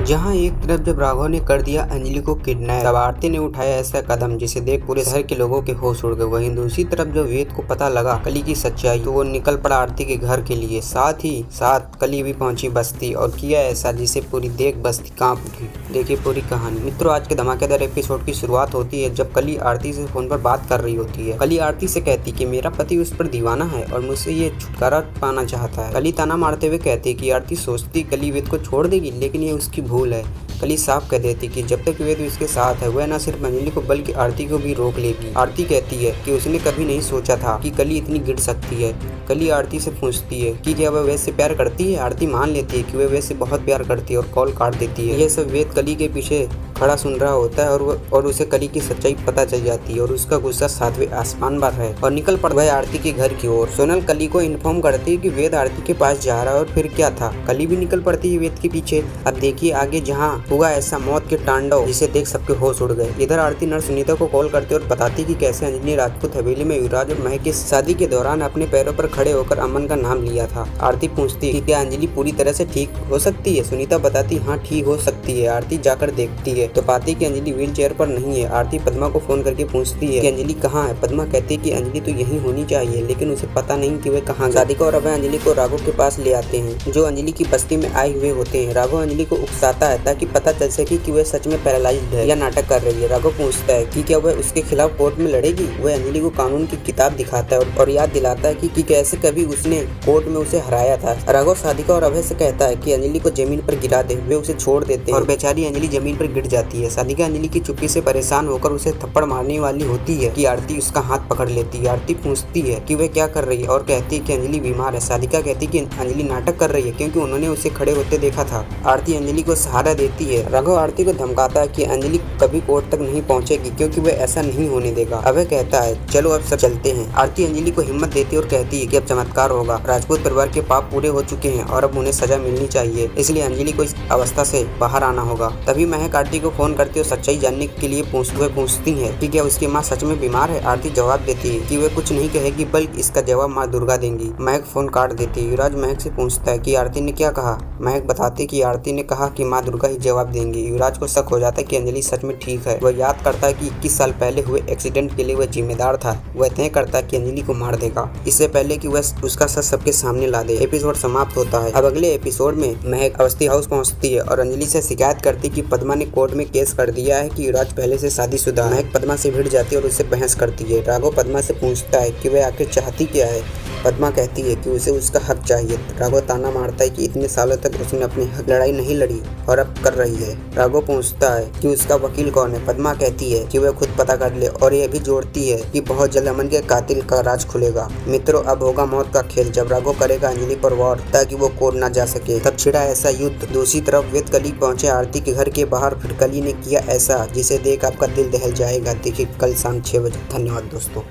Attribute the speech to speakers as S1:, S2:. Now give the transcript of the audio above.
S1: जहां एक तरफ जब राघव ने कर दिया अंजलि को किडनैप, तब आरती ने उठाया ऐसा कदम जिसे देख पूरे शहर के लोगों के होश उड़ गए। वहीं दूसरी तरफ जब वेद को पता लगा कली की सच्चाई, तो वो निकल पड़ा आरती के घर के लिए। साथ ही साथ कली भी पहुंची बस्ती और किया ऐसा जिसे पूरी देख बस्ती कांप उठी। देखिए पूरी कहानी। मित्रों, आज के धमाकेदार एपिसोड की शुरुआत होती है जब कली आरती से फोन पर बात कर रही होती है। कली आरती से कहती कि मेरा पति उस पर दीवाना है और मुझसे ये छुटकारा पाना चाहता है। कली ताना मारते हुए कहती कि आरती सोचती कली वेद को छोड़ देगी, लेकिन ये उसकी भूल है। कली साफ कह देती कि जब तक वेद उसके साथ है वह न सिर्फ अंजलि को बल्कि आरती को भी रोक लेगी। आरती कहती है कि उसने कभी नहीं सोचा था कि कली इतनी गिर सकती है। कली आरती से पूछती है कि क्या वह वेद से प्यार करती है। आरती मान लेती है कि वह वेद से बहुत प्यार करती है और कॉल काट देती है। यह सब वेद कली के पीछे खड़ा सुन रहा होता है और उसे कली की सच्चाई पता चल जाती है और उसका गुस्सा सातवें आसमान पर है और निकल पड़ता है आरती के घर की ओर। सोनल कली को इन्फॉर्म करती है कि वेद आरती के पास जा रहा है और फिर क्या था, कली भी निकल पड़ती है वेद के पीछे। अब देखिए आगे जहाँ हुआ ऐसा मौत के तांडव जिसे देख सबके होश उड़ गए। इधर आरती नर्स सुनीता को कॉल करती और बताती कि कैसे अंजलि राजपूत हवेली में युवराज और महक की शादी के दौरान अपने पैरों पर खड़े होकर अमन का नाम लिया था। आरती पूछती कि क्या अंजलि पूरी तरह से ठीक हो सकती है। सुनीता बताती हाँ ठीक हो सकती है। आरती जाकर देखती है तो पाती कि अंजलि व्हील चेयर पर नहीं है। आरती पद्मा को फोन करके पूछती है कि अंजलि कहाँ है। पद्मा कहती है कि अंजलि तो यहीं होनी चाहिए, लेकिन उसे पता नहीं कि वे कहाँ। राधिका और अभय अंजलि को राघव के पास ले आते हैं जो अंजलि की बस्ती में आए हुए होते हैं। राघव अंजलि को उकसाता है ताकि पता चल सके कि वह सच में पैरालाइज्ड है या नाटक कर रही है। राघव पूछता है कि क्या वह उसके खिलाफ कोर्ट में लड़ेगी। वह अंजलि को कानून की किताब दिखाता है और याद दिलाता है कि कैसे कभी उसने कोर्ट में उसे हराया था। राघव साधिका और अभय से कहता है कि अंजलि को जमीन पर गिरा दे। वे उसे छोड़ देते हैं और बेचारी अंजलि जमीन पर गिर जाती है। साधिका अंजलि की चुप्पी से परेशान होकर उसे थप्पड़ मारने वाली होती है कि आरती उसका हाथ पकड़ लेती है। आरती पूछती है कि वह क्या कर रही है और कहती है कि अंजलि बीमार है। साधिका कहती है कि अंजलि नाटक कर रही है क्योंकि उन्होंने उसे खड़े होते देखा था। आरती अंजलि को सहारा देती है। राघव आरती को धमकाता है कि अंजलि कभी कोर्ट तक नहीं पहुंचेगी क्योंकि वह ऐसा नहीं होने देगा। अभय कहता है चलो अब सब चलते हैं। आरती अंजलि को हिम्मत देती है और कहती है कि अब चमत्कार होगा। राजपूत परिवार के पाप पूरे हो चुके हैं और अब उन्हें सजा मिलनी चाहिए, इसलिए अंजलि को इस अवस्था से बाहर आना होगा। तभी महक आरती को फोन करती है और सच्चाई जानने के लिए पूछती है कि क्या उसकी माँ सच में बीमार है। आरती जवाब देती है कि वह कुछ नहीं कहेगी बल्कि इसका जवाब माँ दुर्गा देंगी। महक फोन काट देती है। युवराज महक से पूछता है कि आरती ने क्या कहा। महक बताती कि आरती ने कहा कि माँ दुर्गा ही जवाब देंगी। युवराज को शक हो जाता है कि अंजलि सच में ठीक है। वह याद करता है कि 21 साल पहले हुए एक्सीडेंट के लिए वह जिम्मेदार था। वह तय करता है कि अंजलि को मार देगा इससे पहले कि वह उसका सच सबके सामने ला दे। एपिसोड समाप्त होता है। अब अगले एपिसोड में महक अवस्थी हाउस पहुंचती है और अंजलि से शिकायत करती कि पद्मा ने कोर्ट में केस कर दिया है कि युवराज पहले से शादीशुदा। महक पद्मा से भिड़ जाती है और उससे बहस करती है। राघव पद्मा से पूछता है कि वह आखिर चाहती क्या है। पद्मा कहती है कि उसे उसका हक चाहिए। राघव ताना मारता है कि इतने सालों तक उसने अपने हक लड़ाई नहीं लड़ी और अब कर रही है। राघव पूछता है कि उसका वकील कौन है। पद्मा कहती है कि वह खुद पता कर ले और यह भी जोड़ती है कि बहुत जल्द अमन के कातिल का राज खुलेगा। मित्रों, अब होगा मौत का खेल जब राघव करेगा अंजलि पर वार ताकि वो कोर्ट न जा सके। तब छिड़ा ऐसा युद्ध। दूसरी तरफ वेद कली पहुंचे आरती के घर के बाहर। फिर कली ने किया ऐसा जिसे देख आपका दिल दहल जाएगा। देखिए कल शाम 6 बजे। धन्यवाद दोस्तों।